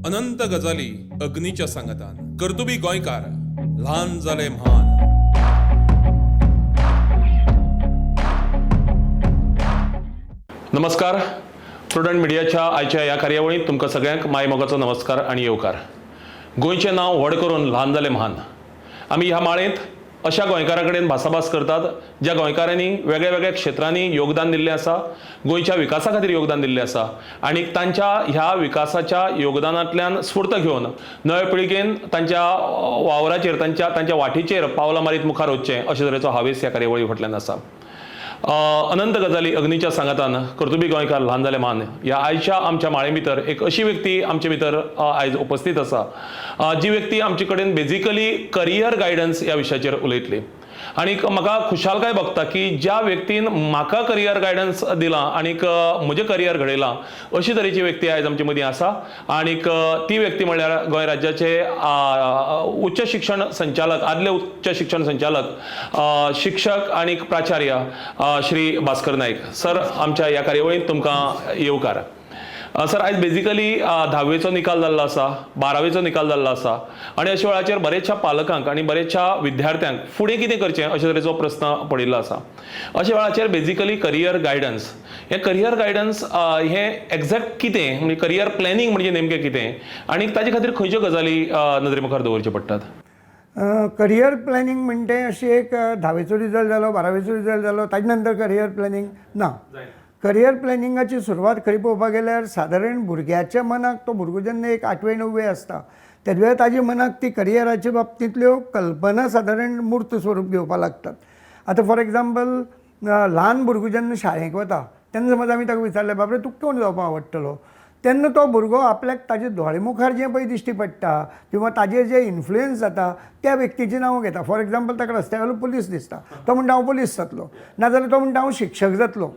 अनंत गजाली अग्नीच्या सांगतान कर्तुबी गोंयकार ल्हान जाले म्हान. नमस्कार. प्रुडंट मिडियाच्या आयच्या ह्या कार्यावळींत तुमकां सगळ्यांक मायमोगाचो नमस्कार आणि येवकार. गोंयचें नांव व्हड करून ल्हान जालें म्हान. आमी ह्या माळेंत अशा गोंयकारां कडेन भासाभास करतात ज्या गोंयकारांनी वेगळ्या वेगळ्या क्षेत्रांनी योगदान दिल्लें आसा, गोंयच्या विकासा खातीर योगदान दिल्लें आसा आनी तांच्या ह्या विकासाच्या योगदानांतल्यान स्फूर्त घेवन नवे पिळगेन तांच्या वावराचेर तांच्या वाटेचेर पावलां मारीत मुखार वचचें अशे तरेचो हावेस ह्या कार्यावळी फाटल्यान आसा. अनंत गजाली अग्नीच्या सांगतान कर्तुबी गोंयकार ल्हान जालें म्हान ह्या आयच्या आमच्या माळे भितर एक अशी व्यक्ती आमचे भितर आयज उपस्थित आसा जी व्यक्ती आमचे कडेन बेजिकली करियर गायडन्स ह्या विशयाचेर उलयतली. आणि म्हाका खुशालकाय भोगता की ज्या व्यक्तीन म्हाका करियर गायडन्स दिलां आनीक म्हजें करियर घडयलां अशी तरेची व्यक्ती आयज आमचे मदीं आसा. आनीक ती व्यक्ती म्हळ्यार गोंय राज्याचे उच्च शिक्षण संचालक, आदले उच्च शिक्षण संचालक, शिक्षक आनीक प्राचार्य श्री भास्कर नायक. सर, आमच्या ह्या कार्यावळींत तुमकां येवकार. सर, आयज बेजिकली 10वेचो निकाल जाल्लो आसा, 12वेचो निकाल जाल्लो आसा आनी अशा वेळाचेर बरेचशा पालकांक आनी बरेचशा विद्यार्थ्यांक फुडें कितें करचें अशे तरेचो प्रस्न पडिल्लो आसा. अशा वेळाचेर बेजिकली करियर गायडन्स हें एक्झॅक्ट कितें, म्हणजे करियर प्लॅनिंग म्हणजे नेमकें कितें आनी ताजे खातीर खंयच्यो गजाली नदरे मुखार दवरच्यो पडटात? करियर प्लॅनिंग म्हणटे अशी एक 10वेचो रिजल्ट जालो, 12वेचो रिजल्ट जालो ताजे नंतर करियर प्लॅनिंग ना. करियर प्लॅनिंगाची सुरवात खरी पळोवपाक गेल्यार सादारण भुरग्याच्या मनाक, तो भुरगो जेन्ना एक 8वे 9वे आसता तेदे वेळार ताजे मनाक ती करियराच्या बाबतींतल्यो कल्पना सादारण मूर्त स्वरूप घेवपाक लागतात. आतां फॉर एग्जाम्पल ल्हान भुरगो जेन्ना शाळेक वता तेन्ना समज आमी ताका विचारलें, बाबरे तुका कोण जावपाक आवडटलो, तेन्ना तो भुरगो आपल्याक ताजे दोळे मुखार जें पळय दिश्टी पडटा किंवा ताजेर जे इन्फ्लुयन्स जाता त्या व्यक्तीचें नांव घेता. फॉर एग्जाम्पल ताका रस्त्या वयलो पुलीस दिसता, तो म्हणटा हांव पुलीस जातलो, नाजाल्यार तो म्हणटा हांव शिक्षक जातलो.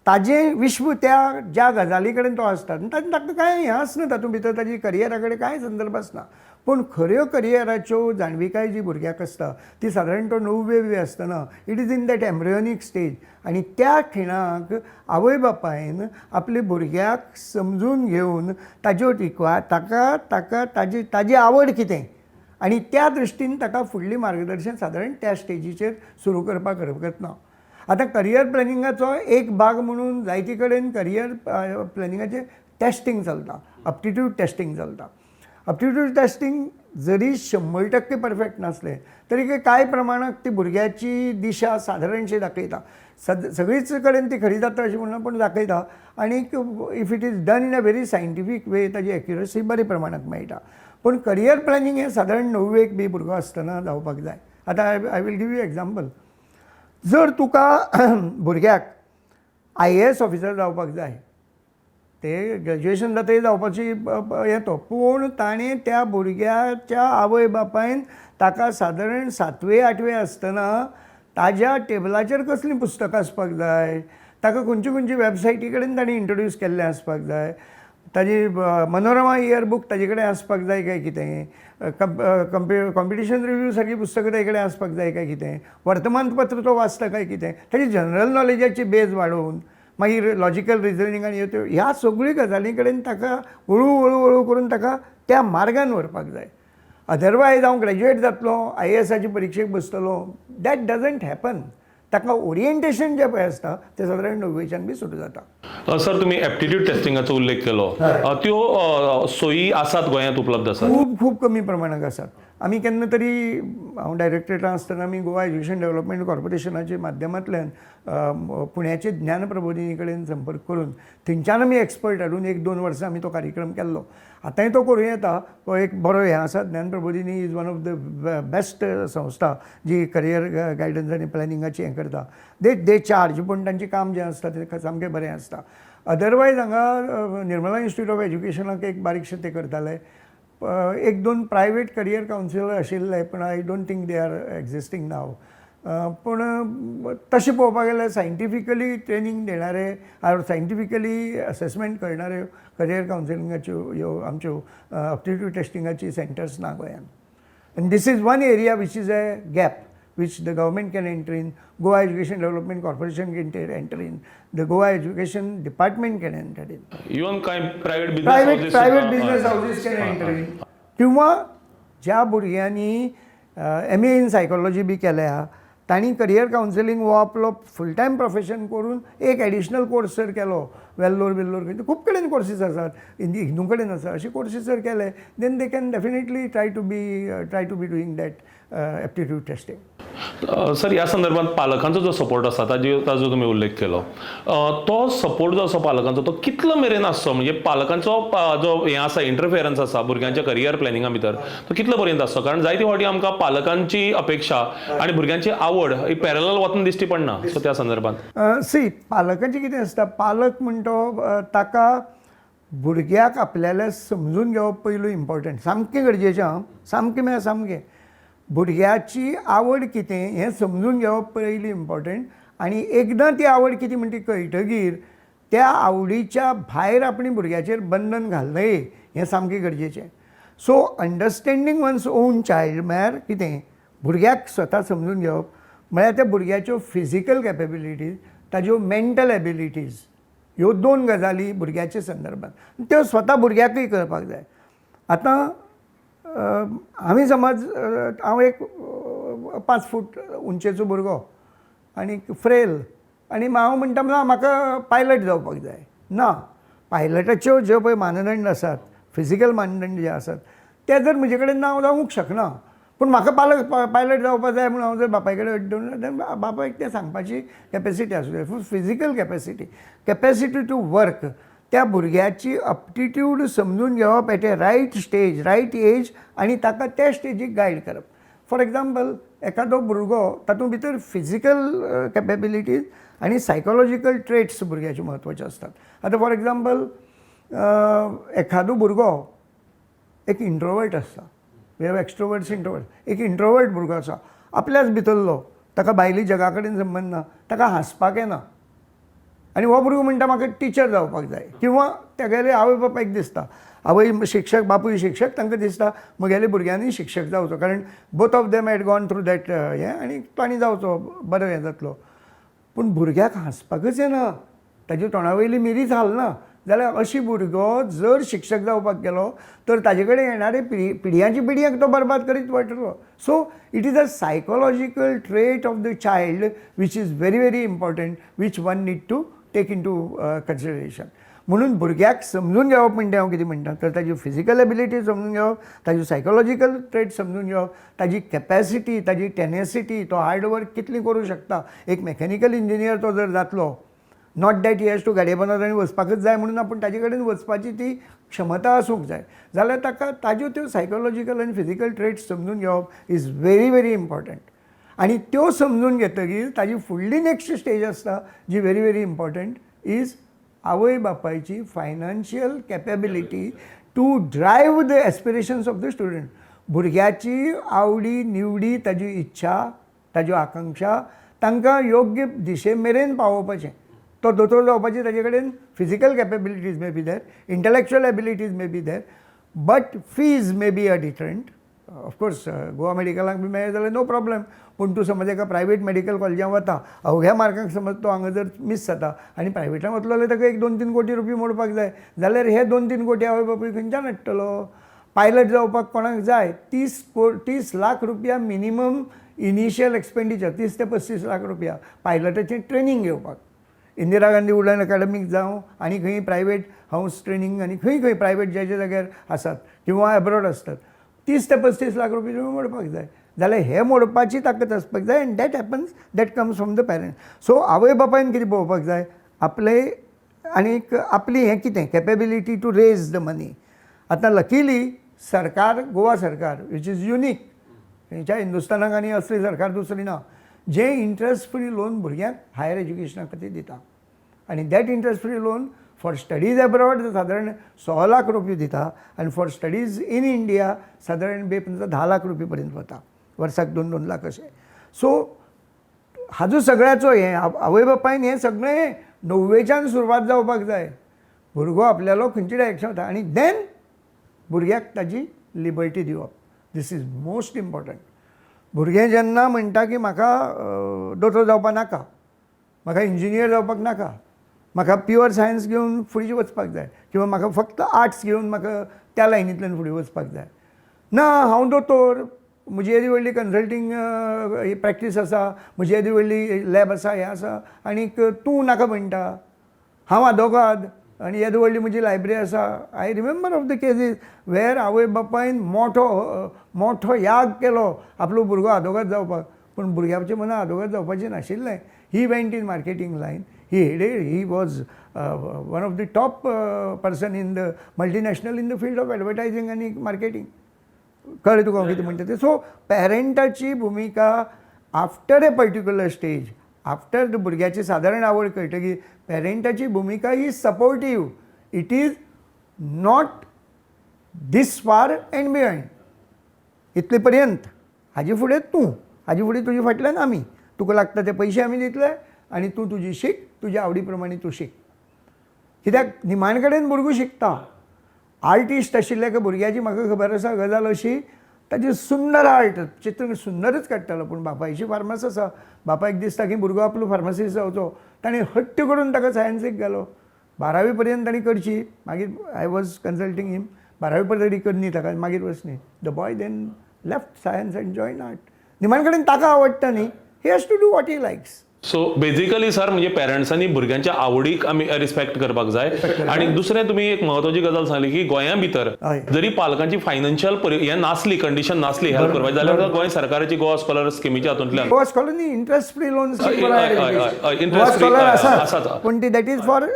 ताजें विश्व त्या ज्या गजाली कडेन तो आसता ताका कांय हें आसना, तातूंत भितर ताजी करियरा कडेन कांय संदर्भ आसना. पूण खऱ्यो करियराच्यो जाणविकाय जी भुरग्याक आसता ती सादारण तो 9वे आसतना it is in that embryonic stage. आनी त्या खिणाक आवय बापायन आपल्या भुरग्याक समजून घेवन ताज्यो टिकवा ताका ताजी आवड कितें आनी त्या दृश्टीन ताका फुडली मार्गदर्शन सादारण त्या स्टेजीचेर सुरू करपाक हरकत ना. आतां करियर प्लॅनिंगाचो एक भाग म्हणून जायती कडेन करियर प्लॅनिंगाचें टेस्टींग चलता, एप्टिट्यूड टेस्टींग चलता. एप्टिट्यूड टेस्टींग जरी 100% परफेक्ट नासलें तरी कांय प्रमाणात ती भुरग्याची दिशा सादारणशी दाखयता. सगळीच कडेन ती खरी जाता अशी म्हणना, पूण दाखयता. आनी if it is done in a very scientific way ताजी एक्युरसी बरे प्रमाणात मेळटा. पूण करियर प्लॅनिंग हें सादारण 9वेक बी भुरगो आसतना जावपाक जाय. आतां I will give you example. जर तुका भुरग्याक IAS ऑफिसर जावपाक जाय, ते ग्रॅज्युएशन जातकीर जावपाची येतो, पूण ताणें त्या भुरग्याच्या आवय बापायन ताका सादारण 7वे 8वे आसतना ताज्या टेबलाचेर कसलीं पुस्तकां आसपाक जाय, ताका खंयची वेबसायटी कडेन ताणें इंट्रोड्यूस केल्लें आसपाक जाय, ताजी मनोरमा इयर बूक ताजे कडेन आसपाक जाय काय कितें, कॉम्पिटिशन रिव्यू सारकी पुस्तकां ताजे कडेन आसपाक जाय काय कितें, वर्तमानपत्र तो वाचता काय कितें, ताजी जनरल नॉलेजाची बेज वाडोवन मागीर लॉजिकल रिजनिंग आनी ह्या सगळ्यो गजाली कडेन ताका हळू करून ताका त्या मार्गान व्हरपाक जाय. अदरवायज हांव ग्रॅज्युएट जातलो, IASची परिक्षेक बसतलो, दॅट डजंट हॅपन. ताका ओरिएंटेशन जें पळय आसता तें सादारण 9वेच्यान बी सुरू जाता. सर, तुम्ही एप्टिट्यूड टेस्टिंगाचो उल्लेख केलो. त्यो सोयी आसात गोंयांत उपलब्ध आसात? खूब कमी प्रमाणात आसात. आमी केन्ना तरी हांव डायरेक्टरेटान आसतना आमी गोवा एज्युकेशन डेव्हलपमेंट कॉर्पोरेशनाच्या माध्यमांतल्यान पुण्याचे ज्ञान प्रबोधिनी कडेन संपर्क करून थंयच्यान आमी एक्सपर्ट हाडून 1-2 वर्सां आमी तो कार्यक्रम केल्लो. आतांय तो करूं येता. तो एक बरो हें आसा. Jnana Prabodhini is one of the best संस्था जी करियर गायडन्स आनी प्लॅनिंगाची हें करता. दे चार्ज, पूण तांचें काम जें आसता तें सामकें बरें आसता. अदरवायज हांगा निर्मला इन्स्टिट्यूट ऑफ एज्युकेशनाक एक बारीकशें ते करताले. 1-2 प्रायवेट करियर कावन्सिलर आशिल्ले, पूण I don't think they are existing now. पूण तशें पळोवपाक गेल्यार सायंटिफिकली ट्रेनिंग देणारे आर सायंटिफिकली असेसमेंट करणारे करियर कावन्सिलिंगाच्यो ह्यो आमच्यो एप्टिट्यूड टेस्टिंगाची सेंटर्स ना गोंयांत. आनी this is one area which is a gap. which the government can enter in, Goa Education Development Corporation can enter in, the Goa Education Department can enter in, even काय private business private business houses can enter in. किंवा ज्या भुरग्यांनी MA in psychology बी केल्या तांणी career counselling हो आपलो full time profession करून एक एडिशनल कोर्स जर केलो वेल्लोर खूब कडेन कोर्सीस आसात इग्नू कडेन आसा अशे कोर्सीस जर केले then they can definitely try to be doing that aptitude testing. Sir ह्या संदर्भात पालकांचो जो सपोर्ट आसा ताजो तुम्ही उल्लेख केलो, तो सपोर्ट जो आसा पालकांचो तो कितलो मेरेन आसचो, म्हणजे पालकांचो जो हें आसा इंटरफियरन्स आसा भुरग्यांच्या करियर प्लॅनिंगा भितर तो कितलो पर्यंत आसचो, कारण जायते फावटी आमकां पालकांची अपेक्षा आनी भुरग्यांची आवड ही पॅरलल वतना दिसती पडना. सो त्या संदर्भात सी पालकांचें कितें आसता, पालक म्हणटो ताका भुरग्याक आपल्याला समजून घेवप पयलू इम्पॉर्टंट, सामकें गरजेचें हां, सामकें म्हळ्यार सामकें भुरग्याची आवड कितें हें समजून घेवप पयलीं इम्पॉर्टंट. आनी एकदां ती आवड कितें म्हणटी कळटगीर त्या आवडीच्या भायर आपणी भुरग्याचेर बंधन घालनय हें सामकें गरजेचें. So understanding one's own child म्हळ्यार कितें भुरग्याक स्वता समजून घेवप म्हळ्यार त्या भुरग्याच्यो फिजिकल कॅपेबिलिटीज ताज्यो मेंटल एबिलिटीज ह्यो दोन गजाली भुरग्याच्या संदर्भात त्यो स्वता भुरग्याकूय कळपाक जाय. आतां आमी समज हांव एक 5 फूट उंचेचो भुरगो आनी फ्रेल आनी हांव म्हणटा म्हाका पायलट जावपाक जाय. ना, पायलटाच्यो ज्यो पळय मानदंड आसात, फिजिकल मानदंड जे आसात ते जर म्हजे कडेन ना हांव जावंक शकना. पूण म्हाका पायलट जावपाक जाय म्हणून हांव जर बापाय कडेन अड्डून बापायक तें सांगपाची कॅपेसिटी आसूं जाय. फिजिकल कॅपेसिटी टू वर्क त्या भुरग्याची अप्टिट्यूड समजून घेवप एट ए रायट स्टेज, रायट एज आनी ताका त्या स्टेजीक गायड करप. फॉर एग्जाम्पल एखादो भुरगो तातूंत भितर फिजिकल कॅपेबिलिटीज आनी सायकोलॉजिकल ट्रेट्स भुरग्याचे म्हत्वाचे आसतात. आतां फॉर एग्जाम्पल एखादो भुरगो एक इंट्रोवर्ट आसता, वी हॅव एक्स्ट्रोवर्ट्स इंट्रोवर्ट. एक इंट्रोवर्ट भुरगो आसा आपल्याच भितरलो, ताका भायली जगा कडेन संबंद ना, ताका हांसपाक येना आनी हो भुरगो म्हणटा म्हाका टिचर जावपाक जाय. किंवा तेगेले आवय बापायक दिसता, आवय शिक्षक बापूय शिक्षक, तांकां दिसता म्हगेल्या भुरग्यांनी शिक्षक जावचो कारण both of them had gone through that हें आनी तांणी जावचो बरो हें जातलो. पूण भुरग्याक हांसपाकच येना, ताज्या तोंडा वयली मिरीच हालना जाल्यार अशी भुरगो जर शिक्षक जावपाक गेलो तर ताजे कडेन येणारे पिढयांची पिढयांक तो बरबाद करीत वतलो. So it is a psychological trait of the child which is very very important, which one need to take into consideration. म्हणून भुरग्याक समजून घेवप म्हणजे हांव कितें म्हणटा तर ताजी फिजिकल एबिलिटी समजून घेवप, ताजी सायकोलॉजिकल ट्रेट समजून घेवप, ताजी कॅपॅसिटी, ताजी टेनेसिटी, तो हार्ड वर्क कितली करूं शकता. एक मेकॅनिकल इंजिनियर तो जर जातलो, not that he has to गाडये बनत आनी वचपाकच जाय म्हणून आपूण ताजे कडेन वचपाची ती क्षमता आसूंक जाय जाल्यार ताका ताज्यो त्यो सायकोलॉजिकल आनी फिजिकल ट्रेट्स समजून घेवप इज व्हेरी व्हेरी इम्पॉर्टंट. आनी त्यो समजून घेतकीर ताजी फुडली नेक्स्ट स्टेज आसता जी व्हेरी व्हेरी इम्पॉर्टंट इज आवय बापायची financial capability to drive the aspirations of the student. भुरग्याची आवडी निवडी, ताजी इच्छा, ताज्यो आकांक्षा तांकां योग्य दिशे मेरेन पावोवपाचें. तो दोतोर जावपाची ताजे कडेन physical capabilities may be there, intellectual abilities may be there, but fees may be a different. Of course Goa मेडिकलाक बी मेळ्ळें जाल्यार नो प्रॉब्लेम. पूण तूं समज एका प्रायवेट मेडिकल कॉलेजांत वता, अवघ्या मार्कांक समज तो हांगा जर मिस जाता आनी प्रायवेटान वतलो जाल्यार ताका 1-2-3 कोटी रुपया मोडपाक जाय जाल्यार हे 2-3 कोटी आवय बापूय खंयच्यान हाडटलो. पायलट जावपाक कोणाक जाय 30 लाख रुपया मिनिमम इनिशियल एक्सपेंडिचर, 30 ते 35 लाख रुपया पायलटाचें ट्रेनींग घेवपाक. इंदिरा गांधी उडान अकाडमीक जावं आनी खंय प्रायवेट हाऊस ट्रेनींग आनी खंय प्रायवेट ज्या जाग्यार आसात किंवा एब्रॉड आसतात 30 ते 35 लाख रुपया तुमी मोडपाक जाय जाल्यार हे मोडपाची ताकद आसपाक जाय. End that happens that comes from the parent. So आवय बापायन कितें पळोवपाक जाय आपले आनीक आपली हें कितें कॅपेबिलिटी टू रेज द मनी. आतां लकिली सरकार, गोवा सरकार वीच इज युनीक, खंयच्या हिंदुस्थानाक आनी असली सरकार दुसरी ना, जे इंट्रस्ट फ्री लोन भुरग्यांक हायर एज्युकेशना खातीर दिता. आनी that interest free loan for studies abroad सादारण 6 लाख रुपया दिता आनी फॉर स्टडीज इन इंडिया सादारण 10 लाख रुपया पर्यंत वता, वर्साक 2-2 लाख अशें. सो हाजो सगळ्याचो हें आवय बापायन हें सगळें 90च्यान सुरवात जावपाक जाय. भुरगो आपल्यालो खंयची डायरेक्शन वता आनी देन भुरग्याक ताजी लिबर्टी दिवप. This is most important. भुरगें जेन्ना म्हणटा की म्हाका दोतोर जावपाक नाका, म्हाका इंजिनियर जावपाक नाका, म्हाका प्युअर सायन्स घेवन फुडें वचपाक जाय किंवा म्हाका फक्त आर्ट्स घेवन म्हाका त्या लायनींतल्यान फुडें वचपाक जाय, ना हांव दोतोर, म्हजी येदी व्हडली कन्सल्टींग प्रॅक्टीस आसा, म्हजी येदी व्हडली लॅब आसा, हें आसा, आनीक तूं नाका म्हणटा, हांव आदोगाद आनी येदी व्हडली म्हजी लायब्ररी आसा. I remember of the cases where आवय बापायन मोठो याग केलो आपलो भुरगो आदोगाद जावपाक, पूण भुरग्याच्या मनां आदोगाद जावपाचें नाशिल्लें. He went in marketing line, he was one of the top person in the multinational in the field of advertising आनी मार्केटींग. कळ्ळें तुका हांव कितें म्हणटा तें. सो पेरंटाची भुमिका after a particular stage, after the भुरग्याची सादारण आवड कळटकीर पेरंटाची भुमिका ही supportive. It is not this far and behind, इतले पर्यंत, हाजे फुडें तूं, हाजे फुडें तुजे फाटल्यान आमी, तुका लागता ते पयशे आमी दितले आनी तूं तुजी शीक, तुज्या आवडी प्रमाणे तूं शीक. कित्याक निमाणे कडेन भुरगो शिकता. आर्टिस्ट आशिल्ल्या भुरग्याची म्हाका खबर आसा गजाल अशी, ताजी सुंदर आर्ट, चित्र सुंदरच काडटालो, पूण बापायची फार्मास आसा. बापायक दिसता की भुरगो आपलो फार्मासिस्ट जावचो, ताणें हट्ट करून ताका सायन्सीक घालो. 12वी पर्यंत ताणें करची, मागीर आय वॉज कन्सल्टींग हिम, 12वी पर्यंत करनी ताका, मागीर वचनी. The boy then left science and join art. निमाणे कडेन ताका आवडटा न्ही, he has to do what he likes. So basically sir म्हणजे पेरंट्सांनी भुरग्यांच्या आवडीक आमी रिस्पेक्ट करपाक जाय. आणि दुसरें तुमी एक महत्वाची गजाल सांगली की गोंया भितर जरी पालकांची फायनान्शियल हें नासली, कंडिशन नासली हेल्प करपाची, जाल्यार गोंय सरकाराची गोवा स्कॉलर स्किमीच्या हातूंतल्यान गोवा स्कॉलर न्ही, interest free loan scheme Goa scholar आसा, पूण ती that is for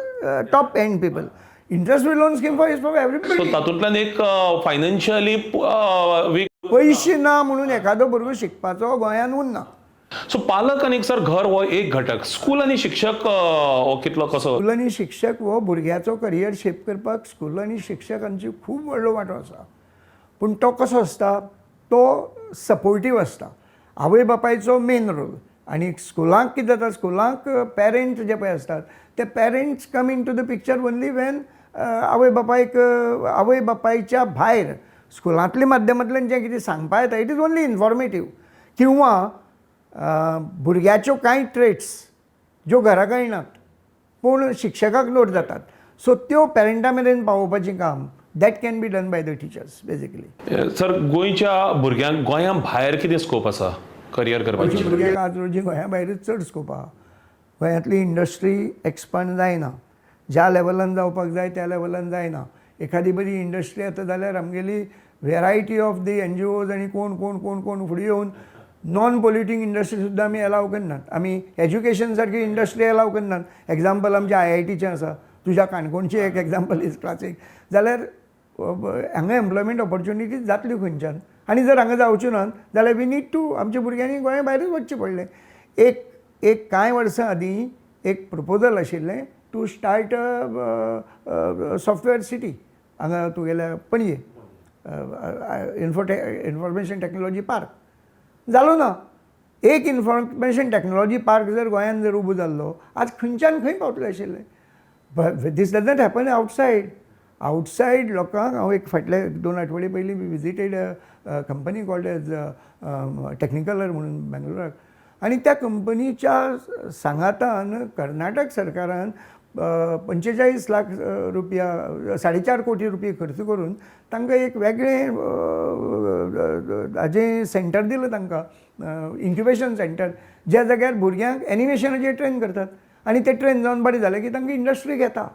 top end people. Interest free loan scheme for is for everybody. So तातूंतल्यान एक फायनान्शियली पयशे ना म्हणून एखादो भुरगो शिकपाचो गोंयान उरना. सो पालक आनी सर घर हो एक घटक, स्कूल आनी शिक्षक हो कितलो कसो? स्कूल आनी शिक्षक हो भुरग्याचो करियर शेप करपाक स्कूल आनी शिक्षकांची खूब व्हडलो वांटो आसा. पूण तो कसो आसता, तो सपोर्टीव आसता. आवय बापायचो मेन रोल. आनी स्कुलांक कितें जाता, स्कुलांक पेरंट्स जे पळय आसतात ते parents come into the picture only when आवय बापायच्या भायर स्कुलांतल्या माध्यमांतल्यान जें कितें सांगपा येता इट इज ओन्ली इन्फॉर्मेटीव. किंवा भुरग्याच्यो कांय ट्रेट्स ज्यो घरा कळनात पूण शिक्षकाक नोट जातात, सो त्यो पेरंटा मेरेन पावोवपाचें काम that can be done by the teachers basically. Sir गोंयच्या भुरग्यांक गोंया भायर कितें स्कोप आसा करियर करपाची? भुरग्यांक आज रोजी गोंया भायरूच चड स्कोप आहा. गोंयांतली इंडस्ट्री एक्सपांड जायना, ज्या लेवलान जावपाक जाय त्या लेवलान जायना. एखादी बरी इंडस्ट्री येता जाल्यार आमगेली व्हेरायटी ऑफ दी NGOs आनी कोण कोण कोण कोण फुडें येवन नॉन पोल्युटींग इंडस्ट्री सुद्दां आमी एलाव करनात. आमी एज्युकेशन सारकी इंडस्ट्री एलाव करनात. एग्जाम्पल आमच्या IITचें आसा, तुज्या काणकोणचें एक एग्जाम्पल इज क्लासीक. जाल्यार हांगा एम्प्लॉयमेंट ऑपॉर्च्युनिटीज जातल्यो खंयच्यान, आनी जर हांगा जावच्यो नात जाल्यार वी नीड टू आमच्या भुरग्यांनी गोंया भायरूच वचचें पडलें. एक कांय वर्सां आदीं एक प्रपोजल आशिल्लें टू स्टार्ट सॉफ्टवेअर सिटी हांगा तुगेल्या पणजे इन्फॉर्मेशन टॅक्नॉलॉजी पार्क. जालो ना. एक इन्फॉर्मेशन टॅक्नॉलॉजी पार्क जर गोंयान जर उबो जाल्लो आज खंयच्यान खंय पावतलें आशिल्लें. दीस डज नॉट हॅपन आवटसायड लोकांक. हांव एक फाटले 2 आठवडे पयलीं विजिटेड कंपनी कॉल्ड एज टॅक्निकलर म्हणून बेंगलोराक, आनी त्या कंपनीच्या सांगातान कर्नाटक सरकारान 45 लाख रुपया 4.5 कोटी रुपये खर्च करून तांकां एक वेगळें हाजें सेंटर दिलें तांकां, इन्क्युबेशन सेंटर, ज्या जाग्यार भुरग्यांक एनिमेशनाचेर ट्रेन करतात आनी ते ट्रेन जावन बरें जालें की तांकां इंडस्ट्री घेता.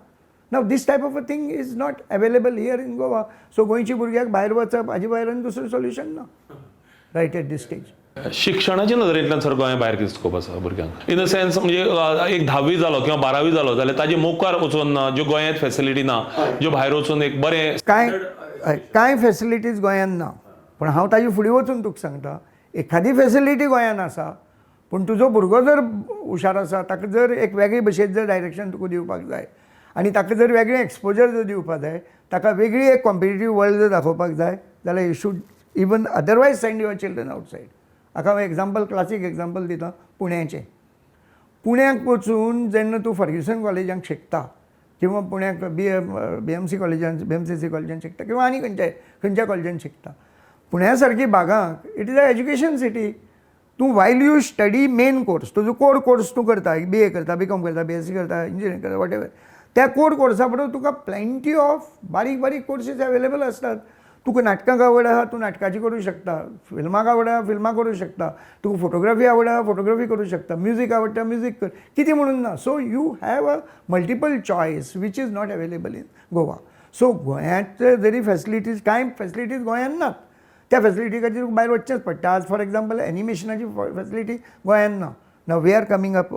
Now this type of a thing is not available here in Goa. So गोंयच्या भुरग्याक भायर वचप हाजे भायर आनी दुसरें सोल्युशन ना रायट एट दीस स्टेज. शिक्षणाच्या नदरेंतल्यान सर गोंया भायर कितें स्कोप आसा भुरग्यांक? इन द सेन्स म्हणजे एक 10वी जालो किंवा 12वी जालो जाल्यार ताजे मुखार वचून ज्यो गोंयांत फॅसिलिटी ना, ज्यो भायर वचून एक बरें कांय फॅसिलिटीज गोंयान ना. पूण हांव ताजे फुडें वचून तुका सांगता, एखादी फॅसिलिटी गोंयान आसा पूण तुजो भुरगो जर हुशार आसा, ताका जर एक वेगळे भशेन जर डायरेक्शन तुका दिवपाक जाय आनी ताका जर वेगळें एक्सपोजर जर दिवपाक जाय, ताका वेगळी एक कॉम्पिटिटीव वर्ल्ड जर दाखोवपाक जाय जाल्यार you should even otherwise send your children outside. हाका हांव एक्झाम्पल क्लासीक एक्झाम्पल दिता पुण्याचें. पुण्याक वचून जेन्ना तूं फर्ग्युसन कॉलेजांत शिकता किंवा पुण्याक BMC कॉलेजान BMCC कॉलेजान शिकता किंवा आनी खंयच्या कॉलेजान शिकता, पुण्या सारकी भागांक it is a education city. तूं while you study main course, तुजो कोर कोर्स तूं करता, BA करता, BCom करता, BSc करता, इंजिनियरिंग करता, वॉट एवर, त्या कोर कोर्सा बरोबर तुका प्लेंटी ऑफ बारीक बारीक कोर्सीस अवेलेबल असतात. तुका नाटकांक आवड आहा तूं नाटकाची करूं शकता, फिल्माक आवड आहा फिल्मां करूं शकता, तुका फोटोग्राफी आवड आहा फोटोग्राफी करूं शकता, म्युजीक आवडटा म्युजीक कर, कितें म्हणून ना. So you have a multiple choice which is not available in Goa. So गोंयांचे जरी फॅसिलिटीज कांय फॅसिलिटीज गोंयांत नात, त्या फॅसिलिटी खातीर भायर वचचेंच पडटा. आज फॉर एग्जाम्पल एनिमेशनाची फॅसिलिटी गोंयांत ना. Now we are coming up,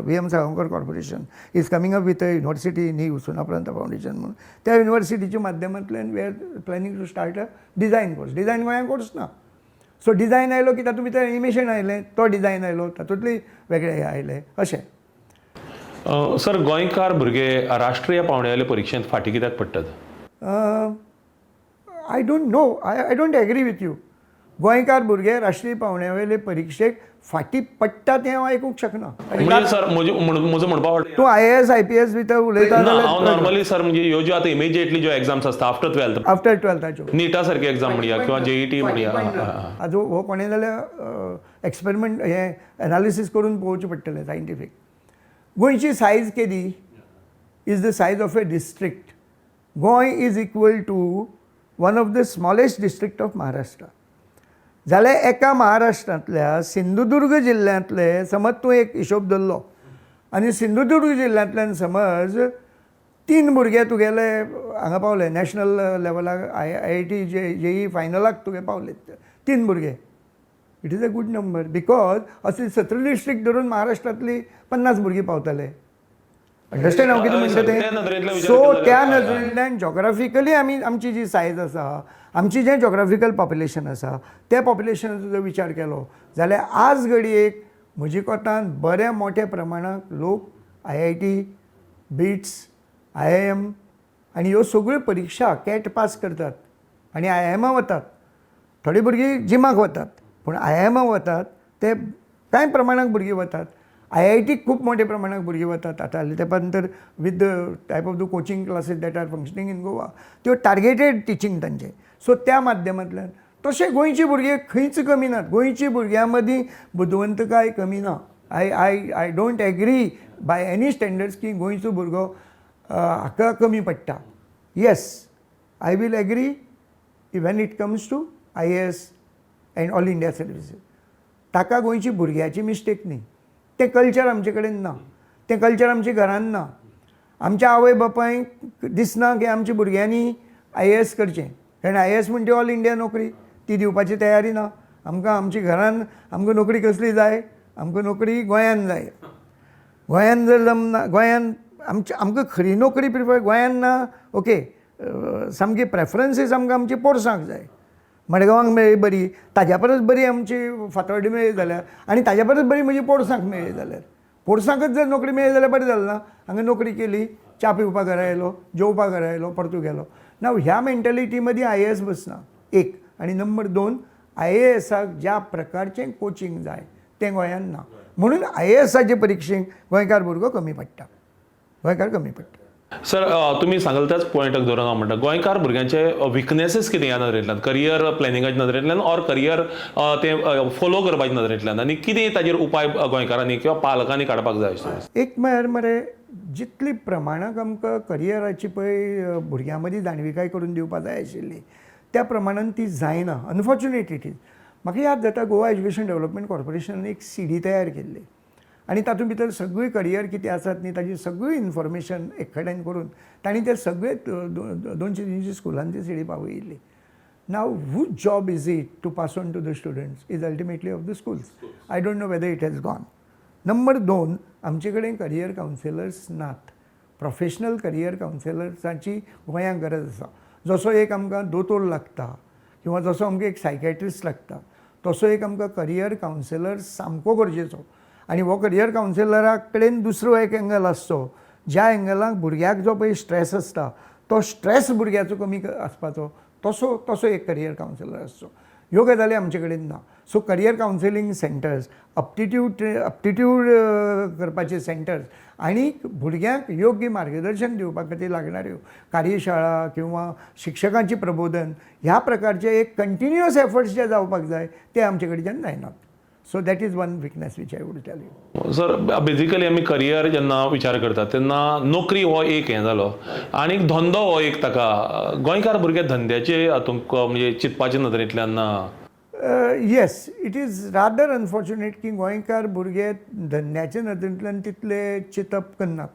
VM Savarkar Corporation is coming up with a university in Sunapranta Foundation म्हणून. त्या युनिव्हर्सिटीच्या माध्यमांतल्यान we are planning to start a design course. Design गोंयांत कोर्स ना. सो डिझायन आयलो की तातूंत भितर एनिमेशन आयलें, तो डिझायन आयलो, तातूंतली वेगळे हे आयले अशें. सर, गोंयकार भुरगे राष्ट्रीय पावंड्यावेले परीक्षेंत फाटीं कित्याक पडटात? I don't know, I don't agree with you. गोंयकार भुरगे राष्ट्रीय पावंड्यावेले परीक्षेक फाटीं पडटा तें हांव आयकूंक शकना. म्हणजे सर म्हजो म्हणपाक तूं IAS IPS भितर उलयता जाल्यार हांव नॉर्मली सर म्हणजे ह्यो ज्यो आतां इमिजिएटली ज्यो एग्जाम्स आसता आफ्टर 12th, आफ्टर 12th निटा सारकी एग्जाम म्हणया किंवा JET म्हणया, हाजो हो कोणें जाल्यार एक्सपेरिमेंट हे एनालिसीस करून पळोवचें पडटलें सायंटिफीक. गोंयची सायज केदी is the size of a district. गोंय is equal to one of the smallest district of Maharashtra. जाल्यार एका महाराष्ट्रांतल्या सिंधुदुर्ग जिल्ल्यांतले समज तूं एक हिशोब धरलो आनी सिंधुदुर्ग जिल्ल्यांतल्यान समज 3 भुरगे तुगेले हांगा पावले नॅशनल लेवलाक IIT JEE फायनलाक तुगे पावले 3 भुरगे. It is a good number because अशी 17 डिस्ट्रिक्ट धरून महाराष्ट्रांतली 50 भुरगीं पावतले. अंडरस्टँड हांव कितें म्हणटा तें. सो त्या नदरेंतल्यान जॉग्राफिकली आमची जी सायज आसा, आमची जें जॉग्राफिकल पॉप्युलेशन आसा, त्या पॉप्युलेशनाचो जर विचार केलो जाल्यार आज घडयेक म्हजे कोतान बऱ्या मोठ्या प्रमाणात लोक IIT, BITS, IIM आनी ह्यो सगळ्यो परीक्षा कॅट पास करतात आनी IIM वतात. थोडी भुरगीं जिमाक वतात पूण IIM वतात ते कांय प्रमाणाक भुरगीं वतात. IIT खूब मोठ्या प्रमाणात भुरगीं वतात. आतां हालीं तेंपान तर with the type of the coaching classes that are functioning in Goa, त्यो टार्गेटेड टिचींग तांचें. सो त्या माध्यमांतल्यान तशें गोंयची भुरगे खंयच कमी नात. गोंयची भुरग्यां मदीं बुदवंतकाय कमी ना. I don't agree by any standards की गोंयचो भुरगो हाका कमी पडटा. Yes, I will agree even it comes to IAS and all India services. ताका गोंयची भुरग्याची मिस्टेक न्ही. तें कल्चर आमचे कडेन ना, तें कल्चर आमच्या घरान ना. आमच्या आवय बापायक दिसना की आमच्या भुरग्यांनी IAS करचें, कारण IAS म्हणजे ऑल इंडिया नोकरी, ती दिवपाची तयारी ना. आमकां आमच्या घरान आमकां नोकरी कसली जाय, आमकां नोकरी गोंयान जाय. गोंयान जर जमना, गोंयान आमकां खरी नोकरी प्रिफर गोंयान ना. ओके, सामकी प्रेफरन्सीस आमकां आमची पोरसांक जाय. मडगांवांक मेळ्ळी बरी, ताज्या परस बरी आमची फातर्डी मेळ्ळी जाल्यार, आनी ताज्या परस बरी म्हजी पोरसांक मेळ्ळी जाल्यार, पोरसांकच जर नोकरी मेळ्ळी जाल्यार बरें जालें ना. हांगा नोकरी केली, च्या पिवपाक घरा येयलो, जेवपाक घरा येयलो, परतू गेलो. नाव ह्या मेंटेलिटी मदीं IAS बसना एक. आनी नंबर 2, IASाक ज्या प्रकारचें कोचिंग जाय तें गोंयांत ना. म्हणून IASाचे परीक्षेक गोंयकार भुरगो कमी पडटा, गोंयकार कमी पडटा. सर, तुम्ही सांगल त्याच पॉयंटाक धरून हांव म्हणटा, गोंयकार भुरग्यांचे विकनेसीस कितें ह्या नदरेंतल्यान, करियर प्लॅनिंगाच्या नदरेंतल्यान ऑर करियर ते फॉलो करपाच्या नदरेंतल्यान, आनी कितें ताजेर उपाय गोंयकारांनी किंवा पालकांनी काडपाक जाय अशें? एक म्हळ्यार मरे जितली प्रमाणाक आमकां करियराची पळय भुरग्यां मदीं जाणविकाय करून दिवपाक जाय आशिल्ली त्या प्रमाणान ती जायना. Unfortunate it is. म्हाका याद जाता गोवा एज्युकेशन डेव्हलपमेंट कॉर्पोरेशनान एक CD तयार केल्ली आनी तातूंत भितर सगळी करियर कितें आसात न्ही ताजी सगळी इन्फॉर्मेशन एक कडेन करून तांणी ते सगळे 200-300 स्कुलांनी ती CD पावयिल्ली. Now whose job is it to pass on to the students is ultimately of the schools. I don't know whether it has gone. Number 2, आमचे कडेन करियर कावन्सिलर्स नात. प्रोफेशनल करियर कावन्सिलर्सांची गोंयांत गरज आसा. जसो एक आमकां दोतोर लागता किंवा जसो आमकां एक सायकॅट्रिस्ट लागता, तसो एक आमकां करियर कावन्सिलर सामको गरजेचो. आनी हो करियर कावन्सिलरा कडेन दुसरो एक एंगल आसचो, ज्या एंगलाक भुरग्याक जो पळय स्ट्रेस आसता तो स्ट्रेस भुरग्याचो कमी आसपाचो, तसो एक करियर कावन्सिलर आसचो. ह्यो गजाली आमचे कडेन ना. सो करियर कावन्सिलींग सेंटर्स, अपटिट्यूड करपाचे सेंटर्स आनी भुरग्यांक योग्य मार्गदर्शन दिवपा खातीर लागणाऱ्यो कार्यशाळा किंवा शिक्षकांची प्रबोधन ह्या प्रकारचे एक कंटिन्युअस एफर्ट्स जे जावपाक जाय ते आमचे कडच्यान जायनात. So that is one weakness which I would tell you. Sir basically आमी करियर जेन्ना विचार करतात तेन्ना नोकरी हो एक हें जालो आनी धंदो हो एक ताका गोंयकार भुरगे धंद्याचे हातूंक म्हणजे चिंतपाचे नदरेंतल्यान yes it is rather unfortunate की गोंयकार भुरगे धंद्याचे नदरेंतल्यान तितले चिंतप करनात.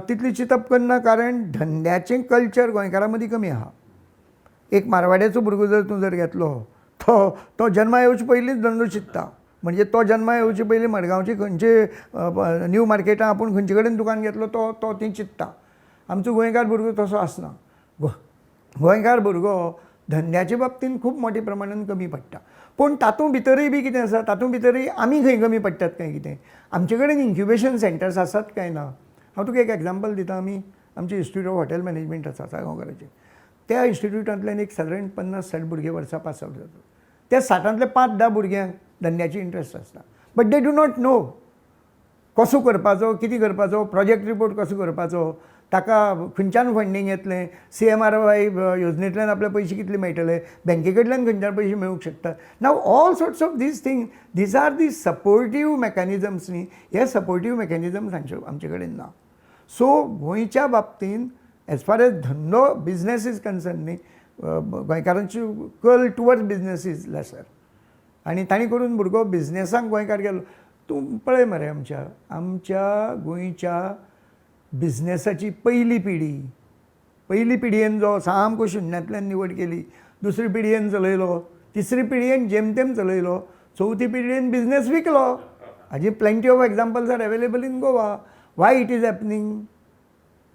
तितली चिंतप करना कारण धंद्याचें कल्चर गोंयकारां मदीं कमी आहा. एक मारवाड्याचो भुरगो जर तूं जर घेतलो तो जल्मा येवचे पयलींच धंदो चिंतता. म्हणजे तो जल्मा येवचे पयलीं मडगांवची खंयचे न्यू मार्केटां आपूण खंयचे कडेन दुकान घेतलो तो थंय चिंतता. आमचो गोंयकार भुरगो तसो आसना. गोंयकार भुरगो धंद्याच्या बाबतींत खूब मोठ्या प्रमाणान कमी पडटा. पूण तातूंत भितरय बी कितें आसा तातूंत भितरय आमी खंय कमी पडटात काय कितें. आमचे कडेन इन्क्युबेशन सेंटर्स आसात काय ना. हांव तुका एक एग्जांपल दिता. आमचे इन्स्टिट्यूट ऑफ हॉटेल मॅनेजमेंट आसा साळगांवकाराचें. त्या इन्स्टिट्यूटांतल्यान एक सादारण 50-60 भुरगे वर्सा पास आउट जातात. त्या 60तले 5-10 भुरग्यांक धंद्याची इंट्रस्ट आसता. But they do not know कसो करपाचो, कितें करपाचो, प्रोजेक्ट रिपोर्ट कसो करपाचो, ताका खंयच्यान फंडींग येतलें, CMRY योजनेंतल्यान आपले पयशे कितले मेळटले, बँके कडल्यान खंयच्यान पयशे मेळूंक शकता. Now all sorts of this thing these are the supportive mechanisms न्ही. हे सपोर्टीव मेकॅनिजम्स आमचे कडेन ना. सो गोंयच्या बाबतींत एज फार एज धंदो बिझनेस इज कन्सर्न न्ही गोंयकारांची कल टुवर्ड्स बिझनेस इज लेसर. आनी तांणी करून भुरगो बिझनेसांक गोंयकार गेलो. तूं पळय मरे आमच्या गोंयच्या बिझनेसाची पहिली पिढयेन जो सामको शुन्यांतल्यान निवड केली, दुसरी पिढयेन चलयलो, तिसरी पिढयेन जेमतेम चलयलो, चवथी पिढयेन बिझनेस विकलो. हाजी plenty of examples are available in Goa. Why it is happening?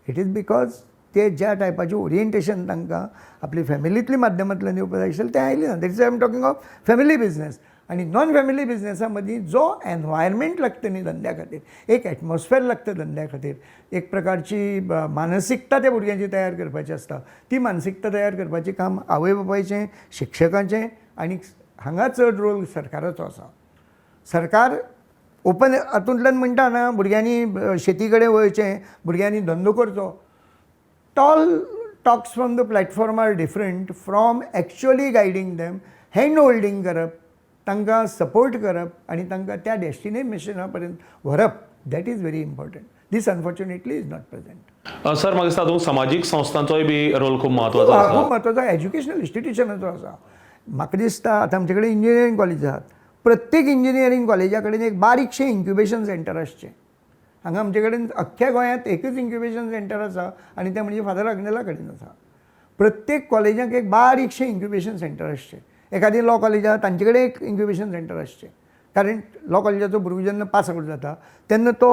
It is because ते ज्या टायपाचें ओरिएंटेशन तांकां आपली फॅमिलींतल्या माध्यमांतल्यान येवपाक जाय आशिल्लें तें आयलें ना. That is I am talking of family business. आनी नॉन फॅमिली बिझनेसा मदीं जो एनवायरमेंट लागता न्ही धंद्या खातीर, एक एटमॉस्फियर लागता धंद्या खातीर, एक प्रकारची मानसिकता त्या भुरग्यांची तयार करपाची आसता. ती मानसिकता तयार करपाचें काम आवय बापायचें, शिक्षकांचें आनी हांगा चड रोल सरकाराचो आसा. सरकार ओपन हातूंतल्यान म्हणटा ना भुरग्यांनी शेती कडेन वयचें, भुरग्यांनी धंदो करचो. Tall talks from the platform are different from actually guiding them, hand holding करप, तांकां सपोर्ट करप आनी तांकां त्या डेस्टिनेशना पर्यंत व्हरप. That is very important. This unfortunately is not present. Sir म्हाका दिसता तातूंत सामाजीक संस्थांचोय बी रोल खूब म्हत्वाचो आसा. खूब म्हत्वाचो एज्युकेशनल इन्स्टिट्यूशनाचो आसा. म्हाका दिसता आतां आमचे कडेन इंजिनियरींग कॉलेज आसात. प्रत्येक इंजिनियरींग कॉलेजा कडेन एक बारीकशें इन्क्युबेशन सेंटर आसचें. हांगा आमचे कडेन अख्ख्या गोंयांत एकच इन्क्युबेशन सेंटर आसा आनी तें म्हणजे फादर अग्नेला कडेन आसा. प्रत्येक कॉलेजाक एक बारीकशें इन्क्युबेशन सेंटर आसचें. एखादी लॉ कॉलेज आसा तांचे कडेन एक इन्क्युबेशन सेंटर आसचें. कारण लॉ कॉलेजाचो भुरगो जेन्ना पास आउट जाता तेन्ना तो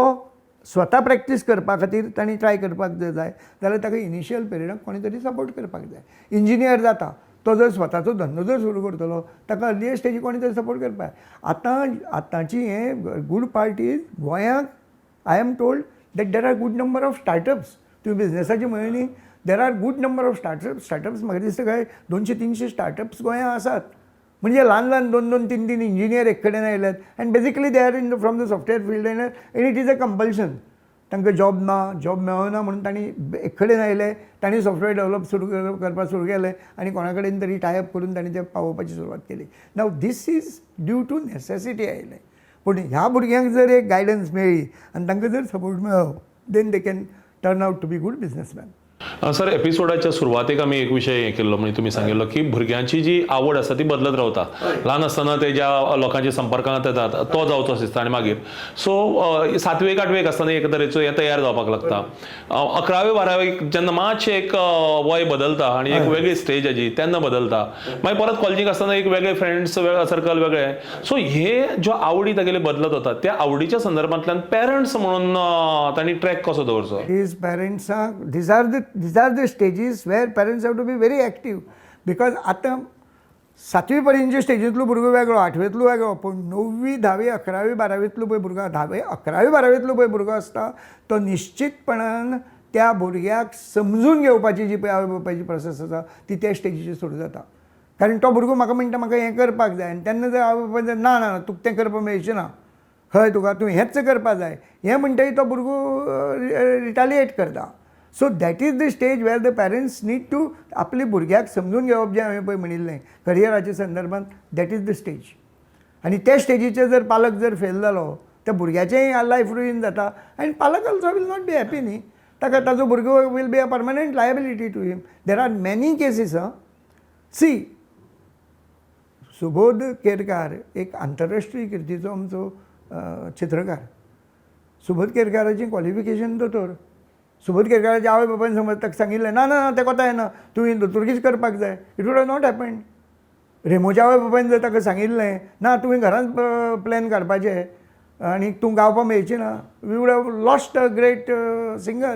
स्वता प्रॅक्टीस करपा खातीर तांणी ट्राय करपाक जर जाय जाल्यार ताका इनिशियल पिरियडाक कोणी तरी सपोर्ट करपाक जाय. इंजिनियर जाता तो जर स्वताचो धंदो जर सुरू करतलो ताका अर्लियर स्टेजी कोणी तरी सपोर्ट करपाक. आतांची हें गूड पार्ट इज गोंयांक I am told that there are good number of startups. तुम्ही बिझनेसाची म्हणली न्ही, there are good number of startups म्हाका दिसता काय 200-300 स्टार्टअप्स गोंयांत आसात. म्हणजे ल्हान 2-3 इंजिनियर एक कडेन आयल्यात आनी basically they are in from the software field end it is a compulsion. तांकां जॉब मेळना म्हणून तांणी एक कडेन आयले, तांणी सॉफ्टवेअर डेवलप करपाक सुरू केलें आनी कोणा कडेन तरी टायअप करून तांणी तें पावोवपाची सुरवात केली. Now this is due to necessity आयलें. पूण ह्या भुरग्यांक जर एक गायडन्स मेळ्ळी आनी तांकां जर सपोर्ट मेळ्ळो then they can turn out to be good businessman. Sir एपिसोडाच्या सुरवातेक आमी एक विशय हे केल्लो म्हणजे तुमी सांगिल्लो की भुरग्यांची जी आवड आसा ती बदलत रावता. ल्हान आसतना ते ज्या लोकांच्या संपर्कांत येतात तो जावचो दिसता आनी मागीर सो 7वेक 8वेक आसतना एक तरेचो हे तयार जावपाक लागता. 11वे 12वेक जेन्ना मातशें एक वय बदलता आनी एक वेगळी स्टेज हेजी तेन्ना बदलता. मागीर परत कॉलेजीक आसतना एक वेगळे फ्रेंड्स सर्कल वेगळे. सो हे ज्यो आवडी तागेले बदलत वतात त्या आवडीच्या संदर्भांतल्यान पेरंट्स म्हणून तांणी ट्रॅक कसो दवरचो? पेरंट्सांक these are the stages where parents have to be very active because आता 7वी पर्यंतच्या स्टेजींतलो भुरगो वेगळो, 8वेंतलो वेगळो, पूण 9वी 10वी 11वी 12वींतलो पळय भुरगो 10वी 11वी 12वींतलो पळय भुरगो आसता तो निश्चितपणान त्या भुरग्याक समजून घेवपाची जी पळय आवय बापायची प्रोसेस आसा ती त्या स्टेजीचेर सुरू जाता. कारण तो भुरगो म्हाका म्हणटा म्हाका हें करपाक जाय आनी तेन्ना जर आवय बापाय ना ना तुका तें करपाक मेळचें ना, खंय तुका तूं हेंच करपाक जाय हें म्हणटकीर तो भुरगो रिटालिएट करता. So that is the stage where the parents need to आपली भुरग्याक समजून घेवप जें हांवें पळय म्हणिल्लें करियराच्या संदर्भांत. That is the stage. आनी त्या स्टेजीचेर जर पालक जर फेल जालो त्या भुरग्याचेंय लायफ रुईन जाता आनी पालक also will not be happy न्ही. ताजो भुरगो will be a permanent liability to him. There are many cases. See, Subodh Kerkar एक आंतरराष्ट्रीय किर्तीचो आमचो चित्रकार. सुबोध केरकाराचें क्वॉलिफिकेशन दोतोर. सुबोध केरकाराच्या आवय बापायन समज ताका सांगिल्लें ना ना तें कोता येना, तुवें दोतोरकीच करपाक जाय, it would have not happen. रेमोच्या आवय बापायन जर ताका सांगिल्लें ना तुवें घरांत प्लॅन काडपाचें आनी तूं गावपाक मेळची ना, we would have lost a great singer.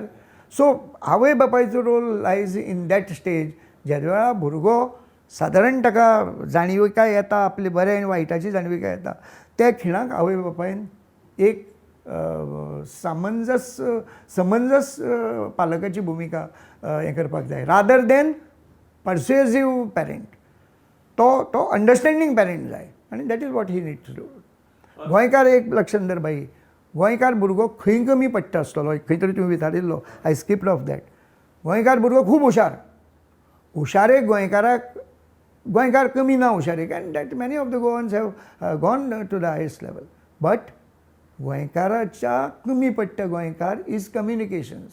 So आवय बापायचो role lies in that stage. ज्या वेळा भुरगो सादारण ताका जाणविकाय येता, आपले बरे आनी वायटाची जाणविकाय येता, त्या खिणाक आवय बापायन एक समंजस पालकाची भुमिका हें करपाक जाय, रादर दॅन पर्सुएसिव पॅरंट. तो अंडरस्टँडींग पॅरंट जाय आनी that is what he needs to do. गोंयकार एक लक्षांत धर बाई, गोंयकार भुरगो खंय कमी पडटा आसतलो, खंय तरी तुवें विचारिल्लो, आय स्किप्ड ऑफ दॅट. गोंयकार भुरगो खूब हुशार. हुशारेक गोंयकार कमी ना हुशारेक, and that many of the Goans have gone to the highest level. But गोंयकाराच्या कमी पडटा गोंयकार इज कम्युनिकेशन्स,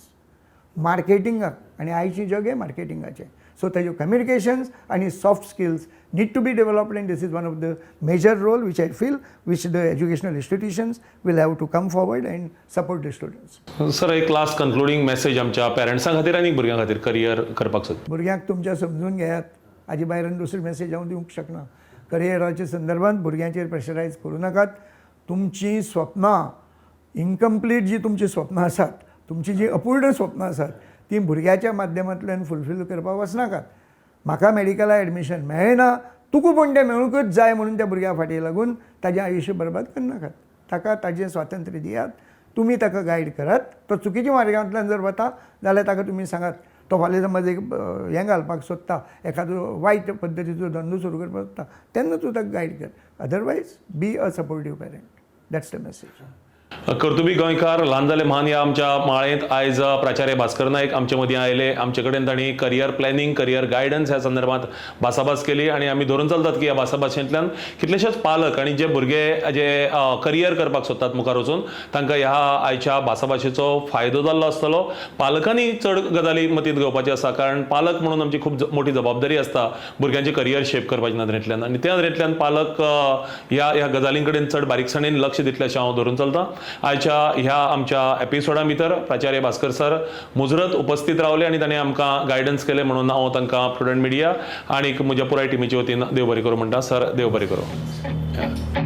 मार्केटिंगाक. आनी आयची जग हें मार्केटिंगाचें. सो ताज्यो कम्युनिकेशन्स आनी soft skills need to be developed, and this is one of the major role which I feel which the educational institutions will have to come forward and support the students. Sir, एक last concluding message आमच्या पेरंट्सां खातीर आनी भुरग्यां खातीर career करपाक सोद. भुरग्यांक तुमच्या समजून घेयात. हाजे भायर दुसरी मेसेज हांव दिवंक शकना. करियराच्या संदर्भांत भुरग्यांचेर प्रेशरायज करूं नाकात. तुमची स्वप्नां, इनकम्प्लीट जी तुमची स्वप्नां आसात, तुमची जी अपूर्ण स्वप्नां आसात, ती भुरग्याच्या माध्यमांतल्यान फुलफील करपाक वचनाकात. म्हाका मेडिकला एडमिशन मेळना, तुका पूण तें मेळूंकच जाय म्हणून त्या भुरग्या फाटीं लागून ताजें आयुश्य बरबाद करनाकात. ताका ताजें स्वातंत्र्य दियात, तुमी ताका गायड करात. तो चुकीच्या मार्गांतल्यान जर वता जाल्यार ताका तुमी सांगात. तो फाल्यां समज एक हें घालपाक सोदता, एखादो वायट पद्दतीचो धंदो सुरू करपाक सोदता, तेन्ना तूं ताका गायड कर. Otherwise be a supportive parent. That's the message. कर्तुबी गोंयकार ल्हान जाले म्हान ह्या आमच्या माळेंत आयज प्राचार्य भास्कर नायक आमचे मदीं आयले. आमचे कडेन तांणी करियर प्लॅनिंग, करियर गायडन्स ह्या संदर्भांत भासाभास केली आनी आमी धरून चलतात की ह्या भासाभाशेंतल्यान कितलेशेच पालक आनी जे भुरगे जे करियर करपाक सोदतात मुखार वचून तांकां ह्या आयच्या भासाभाशेचो फायदो जाल्लो आसतलो. पालकांनी चड गजाली मतींत घेवपाची आसा, कारण पालक म्हणून आमची खूब मोठी जबाबदारी आसता भुरग्यांचें करियर शेप करपाच्या नदरेंतल्यान, आनी त्या नदरेंतल्यान पालक ह्या गजालीं कडेन चड बारीकसाणेन लक्ष दितलें अशें हांव धरून चलतां. आयच्या ह्या आमच्या एपिसोडा भितर प्राचार्य भास्कर सर मुजरत उपस्थित रावले आनी ताणें आमकां गायडन्स केलें म्हणून हांव तांकां प्रुडंट मिडिया आनी म्हज्या पुराय टिमीचे वतीन देव बरें करूं म्हणटा. सर, देव बरें करूं.